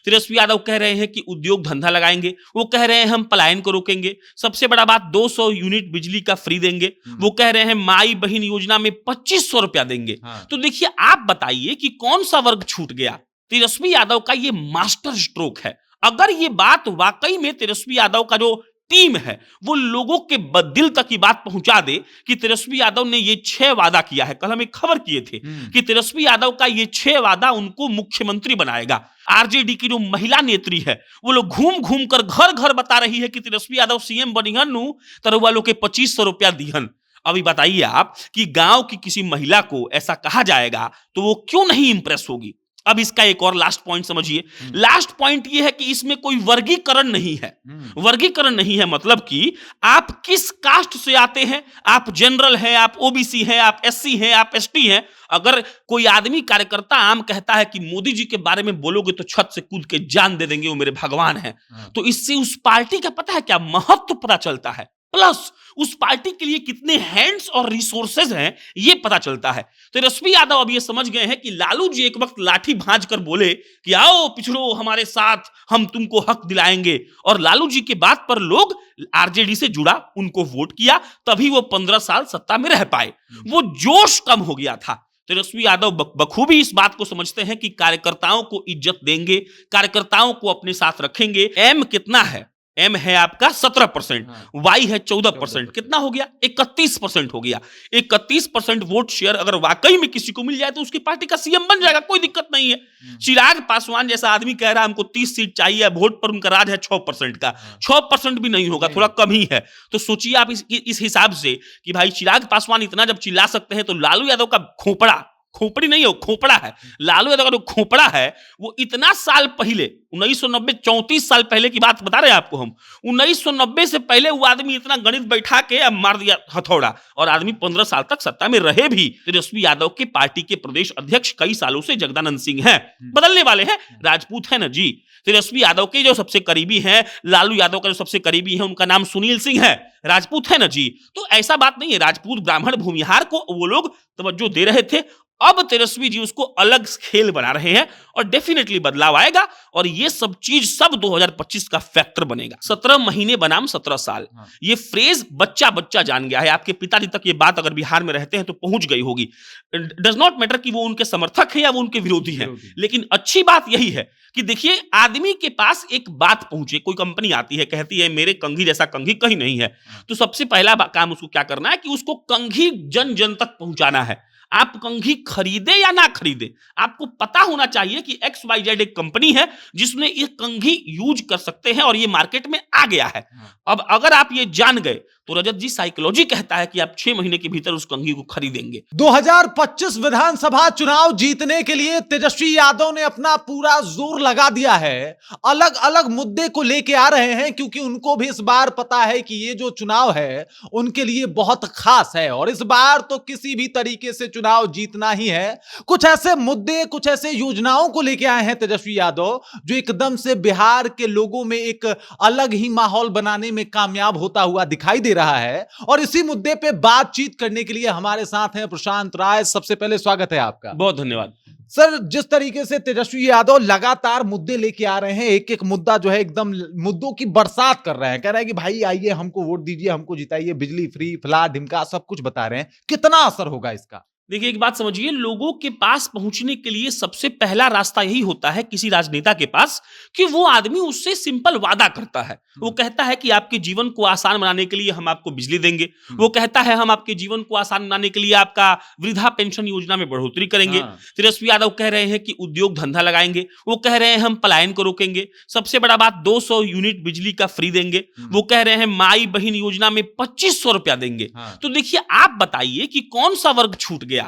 तेजस्वी यादव कह रहे हैं कि उद्योग धंधा लगाएंगे, वो कह रहे हैं हम पलायन को रोकेंगे, सबसे बड़ा बात 200 यूनिट बिजली का फ्री देंगे, वो कह रहे हैं माई बहन योजना में 2500 रुपया देंगे। तो देखिए, आप बताइए कि कौन सा वर्ग छूट गया। तेजस्वी यादव का ये मास्टर स्ट्रोक है। अगर ये बात वाकई में तेजस्वी यादव का जो टीम है वो लोगों के दिल तक की बात पहुंचा दे कि तेजस्वी यादव ने ये 6 वादा किया है। कल हम एक खबर किए थे कि तेजस्वी यादव का ये 6 वादा उनको मुख्यमंत्री बनाएगा। आरजेडी की जो महिला नेत्री है वो लोग घूम घूम कर घर घर बता रही है कि तेजस्वी यादव सीएम बनिहन तरह वालों के 2500 रुपया दिहन। अभी बताइए आप कि गांव की किसी महिला को ऐसा कहा जाएगा तो वो क्यों नहीं इंप्रेस होगी। अब इसका एक और लास्ट पॉइंट समझिए। लास्ट पॉइंट ये है कि इसमें कोई वर्गीकरण नहीं है। वर्गीकरण नहीं है मतलब कि आप किस कास्ट से आते हैं, आप जनरल हैं, आप ओबीसी हैं, आप एससी हैं, आप एसटी हैं। अगर कोई आदमी कार्यकर्ता आम कहता है कि मोदी जी के बारे में बोलोगे तो छत से कूद के जान दे देंगे, वो मेरे भगवान हैं, तो इससे उस पार्टी का पता है क्या महत्व पता चलता है, प्लस उस पार्टी के लिए कितने हैंड्स और रिसोर्सेज हैं ये पता चलता है। तो तेजस्वी यादव अब ये समझ गए हैं कि लालू जी एक वक्त लाठी भांज कर बोले कि आओ पिछड़ो हमारे साथ, हम तुमको हक दिलाएंगे, और लालू जी के बात पर लोग आरजेडी से जुड़ा, उनको वोट किया, तभी वो 15 साल सत्ता में रह पाए। वो जोश कम हो गया था। तेजस्वी यादव बखूबी इस बात को समझते हैं कि कार्यकर्ताओं को इज्जत देंगे, कार्यकर्ताओं को अपने साथ रखेंगे। एम कितना है? एम है आपका 17%, वाई है 14%, कितना हो गया? 31% हो गया। 31% वोट शेयर अगर वाकई में किसी को मिल जाए तो उसकी पार्टी का सीएम बन जाएगा, कोई दिक्कत नहीं है। चिराग पासवान जैसा आदमी कह रहा है हमको 30 सीट चाहिए, वोट पर उनका राज है 6% का, 6% भी नहीं होगा, थोड़ा कम ही है। तो सोचिए आप इस हिसाब से कि भाई चिराग पासवान इतना जब चिल्ला सकते हैं तो लालू यादव का खोपड़ा, खोपड़ी नहीं है वो खोपड़ा है, लालू यादव का जो खोपड़ा है वो इतना साल पहले 1990, 34 साल पहले की बात बता रहे हैं आपको हम, 1990 से पहले वो आदमी इतना गणित बैठा के अब मार दिया हथौड़ा, और आदमी 15 साल तक सत्ता में रहे भी। तेजस्वी यादव के पार्टी के प्रदेश अध्यक्ष कई सालों से जगदानंद सिंह हैं, बदलने वाले हैं, राजपूत है ना जी। तेजस्वी यादव के जो सबसे करीबी हैं, लालू यादव का जो सबसे करीबी है उनका नाम सुनील सिंह है, राजपूत है ना जी। तो ऐसा बात नहीं है, राजपूत ब्राह्मण भूमिहार को वो लोग तवज्जो दे रहे थे। अब तेजस्वी जी उसको अलग खेल बना रहे हैं और डेफिनेटली बदलाव आएगा, और ये सब चीज सब 2025 का फैक्टर बनेगा। 17 महीने बनाम 17 साल, ये फ्रेज बच्चा बच्चा जान गया है। आपके पिताजी तक ये बात अगर बिहार में रहते हैं तो पहुंच गई होगी। डज नॉट मैटर कि वो उनके समर्थक है या वो उनके विरोधी हैं, लेकिन अच्छी बात यही है कि देखिए आदमी के पास एक बात पहुंचे। कोई कंपनी आती है, कहती है मेरे कंघी जैसा कंघी कहीं नहीं है, तो सबसे पहला काम उसको क्या करना है कि उसको कंघी जन जन तक पहुंचाना है। आप कंघी खरीदे या ना खरीदे, आपको पता होना चाहिए कि XYZ एक कंपनी है जिसने ये कंघी यूज कर सकते हैं और ये मार्केट में आ गया है। अब अगर आप ये जान गए तो रजत जी साइकोलॉजी कहता है कि आप 6 महीने के भीतर उस कंघी को खरीदेंगे। 2025 विधानसभा चुनाव जीतने के लिए तेजस्वी यादव ने अपना पूरा जोर लगा दिया है। अलग अलग मुद्दे को लेके आ रहे हैं क्योंकि उनको भी इस बार पता है कि ये जो चुनाव है उनके लिए बहुत खास है और इस बार तो किसी भी तरीके से चुनाव जीतना ही है। कुछ ऐसे मुद्दे, कुछ ऐसे योजनाओं को लेके आए हैं तेजस्वी यादव जो एकदम से बिहार के लोगों में एक अलग ही माहौल बनाने में कामयाब होता हुआ दिखाई दे रहा है। और इसी मुद्दे पे बातचीत करने के लिए हमारे साथ हैं प्रशांत राय। सबसे पहले स्वागत है आपका। बहुत धन्यवाद सर। जिस तरीके से तेजस्वी यादव लगातार मुद्दे लेके आ रहे हैं, एक एक मुद्दा जो है एकदम मुद्दों की बरसात कर रहे हैं, कह रहे हैं कि भाई आइए हमको वोट दीजिए, हमको जिताइए, बिजली फ्री, फला ढिमका सब कुछ बता रहे हैं, कितना असर होगा इसका? देखिए एक बात समझिए, लोगों के पास पहुंचने के लिए सबसे पहला रास्ता यही होता है किसी राजनेता के पास कि वो आदमी उससे सिंपल वादा करता है। वो कहता है कि आपके जीवन को आसान बनाने के लिए हम आपको बिजली देंगे, वो कहता है हम आपके जीवन को आसान बनाने के लिए आपका वृद्धा पेंशन योजना में बढ़ोतरी करेंगे। तेजस्वी यादव कह रहे हैं कि उद्योग धंधा लगाएंगे, वो कह रहे हैं हम पलायन को रोकेंगे, सबसे बड़ा बात 200 यूनिट बिजली का फ्री देंगे, वो कह रहे हैं माई बहन योजना में 2500 रुपया देंगे। तो देखिए आप बताइए कि कौन सा वर्ग छूट गया।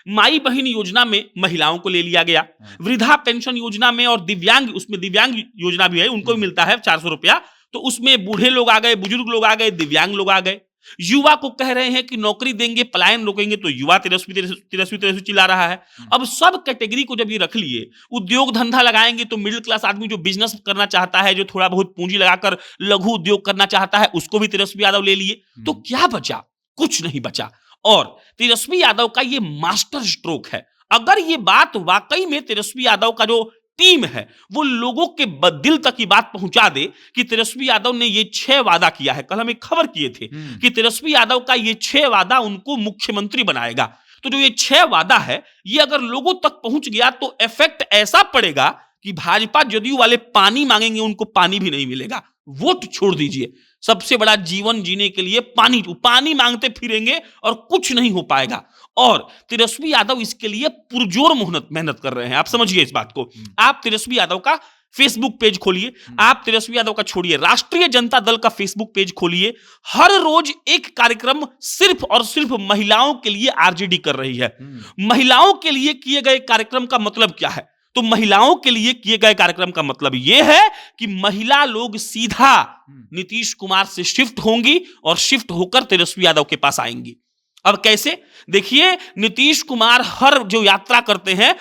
माई बहन योजना में महिलाओं को ले लिया गया, वृद्धा पेंशन योजना में और दिव्यांग, उसमें दिव्यांग योजना भी है, उनको भी मिलता है 400 रुपया, तो उसमें बूढ़े लोग आ गए, बुजुर्ग लोग आ गए, दिव्यांग लोग आ गए। युवा को कह रहे हैं कि नौकरी देंगे, पलायन रोकेंगे, तो युवा तेजस्वी चिल्ला रहा है। अब सब कैटेगरी को जब ये रख लिए, उद्योग धंधा लगाएंगे तो मिडिल क्लास आदमी जो बिजनेस करना चाहता है, जो थोड़ा बहुत पूंजी लगाकर लघु उद्योग करना चाहता है, उसको भी तेजस्वी यादव ले लिए, तो क्या बचा? कुछ नहीं बचा। और तेजस्वी यादव का ये मास्टर स्ट्रोक है। अगर ये बात वाकई में तेजस्वी यादव का जो टीम है वो लोगों के दिल तक की बात पहुंचा दे कि तेजस्वी यादव ने ये 6 वादा किया है। कल हम एक खबर किए थे कि तेजस्वी यादव का ये 6 वादा उनको मुख्यमंत्री बनाएगा। तो जो ये 6 वादा है ये अगर लोगों तक पहुंच गया तो इफेक्ट ऐसा पड़ेगा कि भाजपा जदयू वाले पानी मांगेंगे, उनको पानी भी नहीं मिलेगा। वोट छोड़ दीजिए, सबसे बड़ा जीवन जीने के लिए पानी मांगते फिरेंगे और कुछ नहीं हो पाएगा। और तेजस्वी यादव इसके लिए पुरजोर मेहनत कर रहे हैं। आप समझिए इस बात को। आप तेजस्वी यादव का फेसबुक पेज खोलिए, आप तेजस्वी यादव का छोड़िए, राष्ट्रीय जनता दल का फेसबुक पेज खोलिए। हर रोज एक कार्यक्रम सिर्फ और सिर्फ महिलाओं के लिए आरजेडी कर रही है। महिलाओं के लिए किए गए कार्यक्रम का मतलब क्या है? तो महिलाओं के लिए किए गए कार्यक्रम का मतलब यह है कि महिला लोग सीधा नीतीश कुमार से शिफ्ट होंगी और शिफ्ट होकर तेजस्वी यादव के पास आएंगी। अब कैसे? देखिए, नीतीश कुमार हर जो यात्रा करते हैं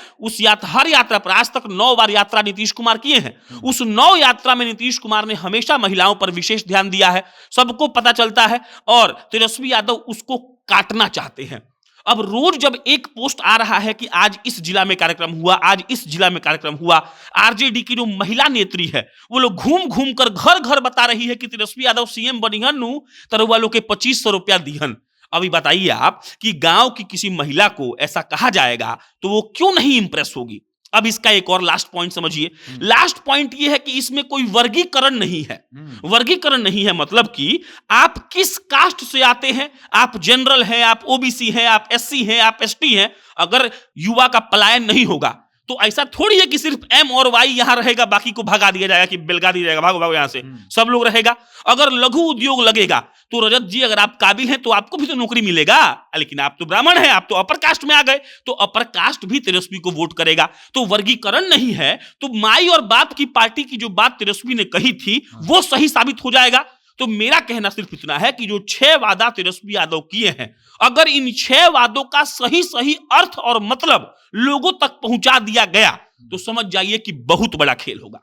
हर यात्रा पर आज तक 9 बार यात्रा नीतीश कुमार किए हैं। उस 9 यात्रा में नीतीश कुमार ने हमेशा महिलाओं पर विशेष ध्यान दिया है, सबको पता चलता है। और तेजस्वी यादव उसको काटना चाहते हैं। अब रोज जब एक पोस्ट आ रहा है कि आज इस जिला में कार्यक्रम हुआ, आज इस जिला में कार्यक्रम हुआ, आरजेडी की जो महिला नेत्री है वो लोग घूम घूम कर घर घर बता रही है कि तेजस्वी यादव सीएम बनिहन नु तरह वालों के 2500 रुपया दिहन। अभी बताइए आप कि गांव की किसी महिला को ऐसा कहा जाएगा तो वो क्यों नहीं इंप्रेस होगी? अब इसका एक और लास्ट पॉइंट समझिए। लास्ट पॉइंट ये है कि इसमें कोई वर्गीकरण नहीं है। वर्गीकरण नहीं है मतलब कि आप किस कास्ट से आते हैं, आप जनरल हैं, आप ओबीसी हैं, आप एससी हैं, आप एसटी हैं। अगर युवा का पलायन नहीं होगा तो ऐसा थोड़ी है कि सिर्फ एम और वाई यहां रहेगा, बाकी को भगा दिया जाएगा कि बेलगा दिया जाएगा, भागो भागो यहां से। सब लोग रहेगा। अगर लघु उद्योग लगेगा तो रजत जी अगर आप काबिल हैं तो आपको भी तो नौकरी मिलेगा, लेकिन आप तो ब्राह्मण हैं, आप तो अपर कास्ट में आ गए, तो अपर कास्ट भी तेजस्वी को वोट करेगा। तो वर्गीकरण नहीं है। तो माई और बाप की पार्टी की जो बात तेजस्वी ने कही थी वो सही साबित हो जाएगा। तो मेरा कहना सिर्फ इतना है कि जो 6 वादा तेजस्वी यादव किए हैं, अगर इन 6 वादों का सही सही अर्थ और मतलब लोगों तक पहुंचा दिया गया तो समझ जाइए कि बहुत बड़ा खेल होगा।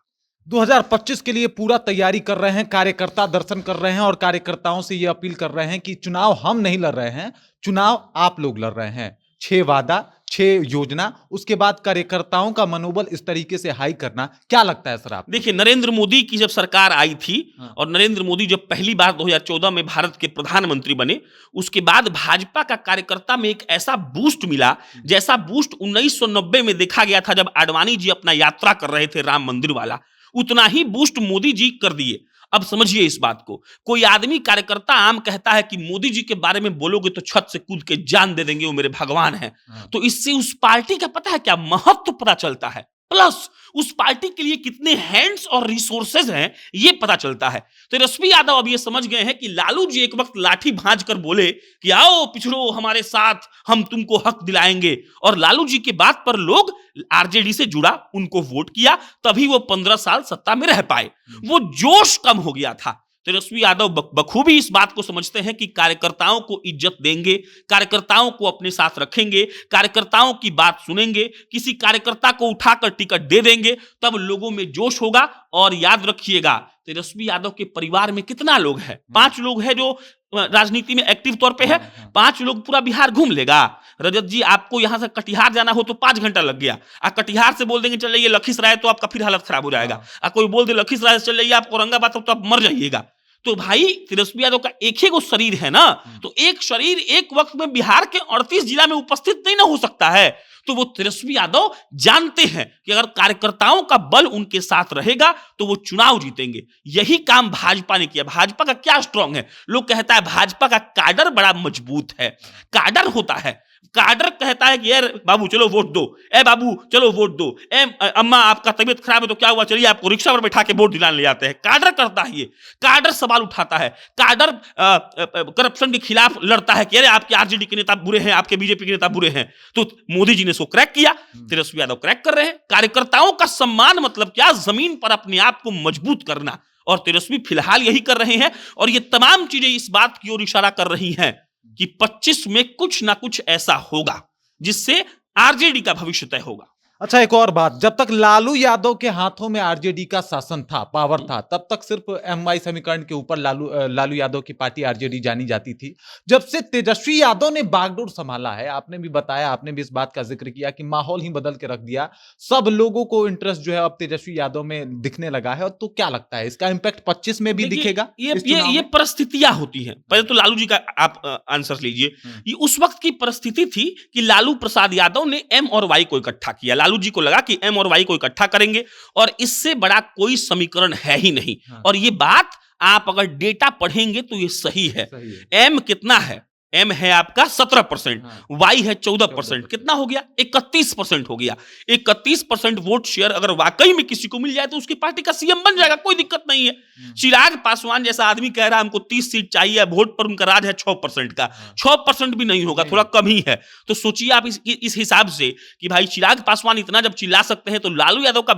2025 के लिए पूरा तैयारी कर रहे हैं, कार्यकर्ता दर्शन कर रहे हैं और कार्यकर्ताओं से यह अपील कर रहे हैं कि चुनाव हम नहीं लड़ रहे हैं, चुनाव आप लोग लड़ रहे हैं। 6 वादा, 6 योजना, उसके बाद कार्यकर्ताओं का मनोबल इस तरीके से हाई करना, क्या लगता है सर आप? देखिए, नरेंद्र मोदी की जब सरकार आई थी और नरेंद्र मोदी जब पहली बार 2014 में भारत के प्रधानमंत्री बने, उसके बाद भाजपा का कार्यकर्ता में एक ऐसा बूस्ट मिला जैसा बूस्ट 1990 में देखा गया था जब आडवाणी जी अपना यात्रा कर रहे थे राम मंदिर वाला। उतना ही बूस्ट मोदी जी कर दिए। अब समझिए इस बात को। कोई आदमी कार्यकर्ता आम कहता है कि मोदी जी के बारे में बोलोगे तो छत से कूद के जान दे देंगे, वो मेरे भगवान हैं। तो इससे उस पार्टी का पता है क्या महत्व पता चलता है, प्लस उस पार्टी के लिए कितने हैंड्स और रिसोर्सेज हैं ये पता चलता है। तेजस्वी यादव अब ये समझ गए हैं कि लालू जी एक वक्त लाठी भांज कर बोले कि आओ पिछड़ो हमारे साथ, हम तुमको हक दिलाएंगे, और लालू जी के बात पर लोग आरजेडी से जुड़ा, उनको वोट किया, तभी वो 15 साल सत्ता में रह पाए। वो जोश कम हो गया था। तेजस्वी यादव बखूबी इस बात को समझते हैं कि कार्यकर्ताओं को इज्जत देंगे, कार्यकर्ताओं को अपने साथ रखेंगे, कार्यकर्ताओं की बात सुनेंगे, किसी कार्यकर्ता को उठाकर टिकट दे देंगे, तब लोगों में जोश होगा। और याद रखिएगा, तेजस्वी यादव के परिवार में कितना लोग हैं? 5 लोग हैं जो राजनीति में एक्टिव तौर पे है। 5 लोग पूरा बिहार घूम लेगा। रजत जी, आपको यहां से कटिहार जाना हो तो 5 घंटा लग गया, कटिहार से बोल देंगे चल जाइए लखीसराय तो आपका फिर हालत खराब हो जाएगा। कोई बोल दे लखीसराय से चल जाइए आप औरंगाबाद तो आप मर जाइएगा। तो भाई तेजस्वी यादव का एक ही वो शरीर है ना, तो एक शरीर एक वक्त में बिहार के 38 जिला में उपस्थित नहीं ना हो सकता है। तो वो तेजस्वी यादव जानते हैं कि अगर कार्यकर्ताओं का बल उनके साथ रहेगा तो वो चुनाव जीतेंगे। यही काम भाजपा ने किया। भाजपा का क्या स्ट्रांग है? लोग कहता है भाजपा का काडर बड़ा मजबूत है। काडर होता है, काडर कहता है कि यार बाबू चलो वोट दो, ए बाबू चलो वोट दो, ए अम्मा आपका तबीयत खराब है तो क्या हुआ, चलिए आपको रिक्शा पर बैठा के वोट दिलाने ले जाते हैं। काडर करता है ये, काडर सवाल उठाता है, काडर करप्शन के खिलाफ लड़ता है कि अरे आपके आरजेडी के नेता बुरे हैं, आपके बीजेपी के नेता बुरे हैं। तो मोदी जी ने इसको क्रैक किया, तेजस्वी यादव क्रैक कर रहे हैं। कार्यकर्ताओं का सम्मान मतलब क्या? जमीन पर अपने आप को मजबूत करना, और तेजस्वी फिलहाल यही कर रहे हैं। और ये तमाम चीजें इस बात की ओर इशारा कर रही हैं कि 25 में कुछ ना कुछ ऐसा होगा जिससे आरजेडी का भविष्य तय होगा। अच्छा, एक और बात, जब तक लालू यादव के हाथों में आरजेडी का शासन था, पावर था, तब तक सिर्फ एमवाई समीकरण के ऊपर लालू यादव की पार्टी आरजेडी जानी जाती थी। जब से तेजस्वी यादव ने बागडोर संभाला है, आपने भी बताया, आपने भी इस बात का जिक्र किया कि माहौल ही बदल के रख दिया, सब लोगों को इंटरेस्ट जो है अब तेजस्वी यादव में दिखने लगा है। और तो क्या लगता है, इसका इंपैक्ट 25 में भी दिखेगा? ये परिस्थितियां होती हैं। पहले तो लालू जी का आप आंसर लीजिए। ये उस वक्त की परिस्थिति थी कि लालू प्रसाद यादव ने एम और वाई को इकट्ठा किया। लालू जी को लगा कि एम और वाई को इकट्ठा करेंगे और इससे बड़ा कोई समीकरण है ही नहीं। और ये बात आप अगर डेटा पढ़ेंगे तो ये सही है। एम कितना है? एम है आपका 17%, वाई है 14%। कितना हो गया? 31% हो गया। 31% वोट शेयर अगर वाकई में किसी को मिल जाए तो उसकी पार्टी का सीएम बन जाएगा, कोई दिक्कत नहीं है। चिराग पासवान जैसा आदमी कह रहा है हमको 30 सीट चाहिए, वोट पर उनका राज है 6% का। 6% भी नहीं होगा, थोड़ा कम ही है। तो सोचिए आप इस हिसाब से कि भाई चिराग पासवान इतना जब चिल्ला सकते हैं तो लालू यादव का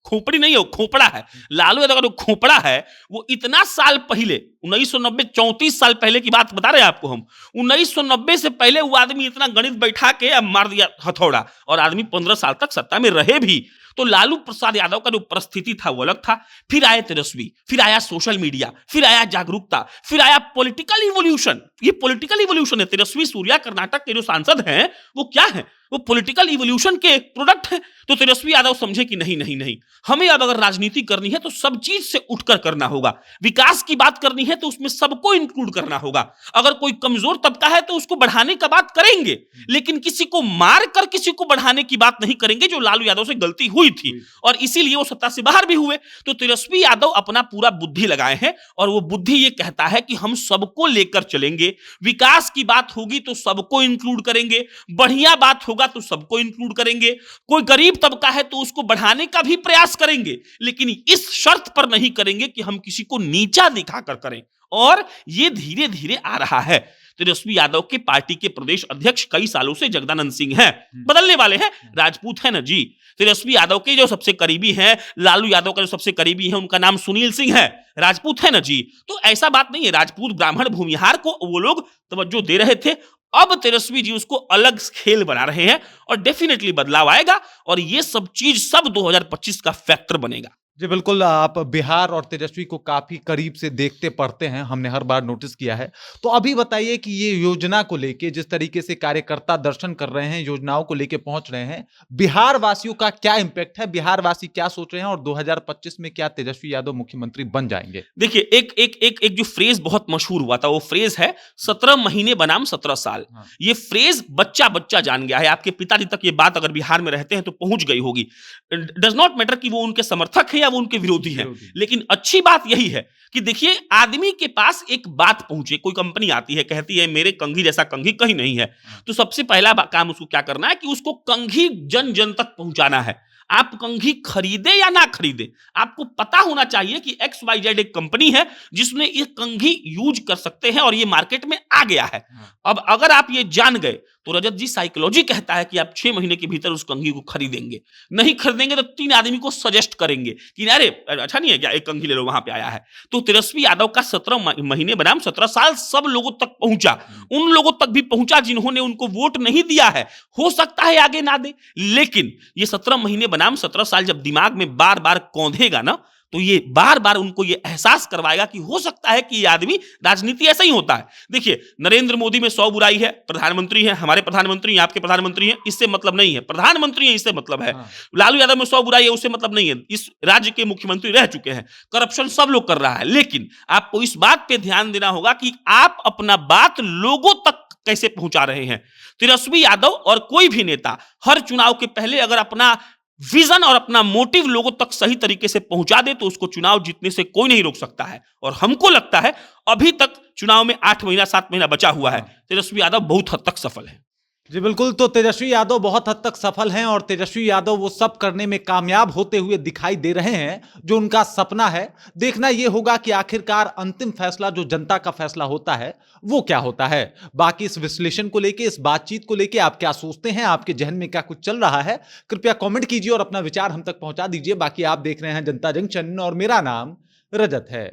खोपड़ी नहीं है, वो खोपड़ा है। लालू यादव का जो खोपड़ा है वो इतना साल पहले 1990, 34 साल पहले की बात बता रहे हैं आपको हम। 1990 से पहले वो आदमी इतना गणित बैठा के अब मार दिया हथौड़ा, और आदमी 15 साल तक सत्ता में रहे भी। तो लालू प्रसाद यादव का जो परिस्थिति था वो अलग था। फिर आए तेजस्वी, फिर आया सोशल मीडिया, फिर आया जागरूकता, फिर आया पॉलिटिकल इवोल्यूशन। ये पॉलिटिकल इवोल्यूशन है। तेजस्वी सूर्या कर्नाटक के जो सांसद हैं वो क्या है? वो पॉलिटिकल इवोल्यूशन के प्रोडक्ट है। तो तेजस्वी यादव समझे कि नहीं नहीं नहीं, हमें अब अगर राजनीति करनी है तो सब चीज से उठकर करना होगा। विकास की बात करनी है तो उसमें सबको इंक्लूड करना होगा। अगर कोई कमजोर तबका है तो उसको बढ़ाने का बात करेंगे, लेकिन किसी को मार कर किसी को बढ़ाने की बात नहीं करेंगे, जो लालू यादव से गलती हुई थी। और इसीलिए वो सत्ता से बाहर भी हुए। तो तेजस्वी यादव अपना पूरा बुद्धि लगाए हैं और वो बुद्धि ये कहता है कि हम सबको लेकर चलेंगे। विकास की बात होगी तो सबको इंक्लूड करेंगे, बढ़िया बात होगा तो सबको इंक्लूड करेंगे। कोई गरीब तबका है तो उसको बढ़ाने का भी प्रयास करेंगे, लेकिन इस शर्त पर नहीं करेंगे कि हम किसी को नीचा दिखाकर करें। और ये धीरे धीरे आ रहा है। तेजस्वी यादव के पार्टी के प्रदेश अध्यक्ष कई सालों से जगदानंद सिंह हैं, बदलने वाले हैं, राजपूत है ना जी। तेजस्वी यादव के जो सबसे करीबी हैं, लालू यादव का जो सबसे करीबी है, उनका नाम सुनील सिंह है, राजपूत है ना जी। तो ऐसा बात नहीं है, राजपूत ब्राह्मण भूमिहार को वो लोग तवज्जो दे रहे थे। अब तेजस्वी जी उसको अलग खेल बना रहे हैं और डेफिनेटली बदलाव आएगा और ये सब चीज सब 2025 का फैक्टर बनेगा। जी बिल्कुल, आप बिहार और तेजस्वी को काफी करीब से देखते पढ़ते हैं, हमने हर बार नोटिस किया है। तो अभी बताइए कि ये योजना को लेके जिस तरीके से कार्यकर्ता दर्शन कर रहे हैं, योजनाओं को लेके पहुंच रहे हैं, बिहार वासियों का क्या इंपैक्ट है? बिहार वासी क्या सोच रहे हैं और 2025 में क्या तेजस्वी यादव मुख्यमंत्री बन जाएंगे? देखिए, एक एक एक एक जो फ्रेज बहुत मशहूर हुआ था, वो फ्रेज है 17 महीने बनाम 17 साल। ये फ्रेज बच्चा बच्चा जान गया है। आपके पिताजी तक ये बात अगर बिहार में रहते हैं तो पहुंच गई होगी। डज नॉट मैटर कि वो उनके समर्थक है या वो उनके विरोधी हैं, लेकिन अच्छी बात यही है कि देखिए, आदमी के पास एक बात पहुंचे। कोई कंपनी आती है, कहती है मेरे कंघी जैसा कंघी कहीं नहीं है, तो सबसे पहला काम उसको क्या करना है कि उसको कंघी जन जन तक पहुंचाना है। आप कंघी खरीदे या ना खरीदे, आपको पता होना चाहिए कि XYZ एक कंपनी है जिसने ये कंघी यूज कर सकते हैं और ये मार्केट में आ गया है। अब अगर आप ये जान गए तो रजत जी, साइकोलॉजी कहता है कि आप 6 महीने के भीतर उस कंघी को खरीदेंगे। नहीं खरीदेंगे तो 3 आदमी को सजेस्ट करेंगे कि अरे अच्छा नहीं है क्या, एक कंघी ले लो, वहां पे आया है। तो तेजस्वी यादव का 17 महीने बनाम 17 साल सब लोगों तक पहुंचा। उन लोगों तक भी पहुंचा जिन्होंने उनको वोट नहीं दिया है। हो सकता है आगे ना दे, लेकिन ये 17 महीने बनाम 17 साल जब दिमाग में बार बार कौंधेगा ना, तो ये बार बार उनको ये एहसास करवाएगा कि हो सकता है कि ये आदमी, राजनीति ऐसा ही होता है। देखिए, नरेंद्र मोदी में 100 बुराई है, प्रधानमंत्री है, हमारे प्रधानमंत्री हैं, आपके प्रधानमंत्री हैं, इससे मतलब नहीं है। प्रधानमंत्री है, इससे मतलब है। लालू यादव में 100 बुराई है, उससे मतलब नहीं है। इस राज्य के मुख्यमंत्री रह चुके हैं, करप्शन सब लोग कर रहा है। लेकिन आपको इस बात पे ध्यान देना होगा कि आप अपना बात लोगों तक कैसे पहुंचा रहे हैं। तेजस्वी यादव और कोई भी नेता हर चुनाव के पहले अगर अपना विजन और अपना मोटिव लोगों तक सही तरीके से पहुंचा दे तो उसको चुनाव जीतने से कोई नहीं रोक सकता है। और हमको लगता है अभी तक चुनाव में 8 महीना 7 महीना बचा हुआ है, तेजस्वी यादव बहुत हद तक सफल है। जी बिल्कुल, तो तेजस्वी यादव बहुत हद तक सफल हैं और तेजस्वी यादव वो सब करने में कामयाब होते हुए दिखाई दे रहे हैं जो उनका सपना है। देखना ये होगा कि आखिरकार अंतिम फैसला जो जनता का फैसला होता है वो क्या होता है। बाकी इस विश्लेषण को लेके, इस बातचीत को लेके आप क्या सोचते हैं, आपके जहन में क्या कुछ चल रहा है, कृपया कॉमेंट कीजिए और अपना विचार हम तक पहुंचा दीजिए। बाकी आप देख रहे हैं जनता जंक्शन और मेरा नाम रजत है।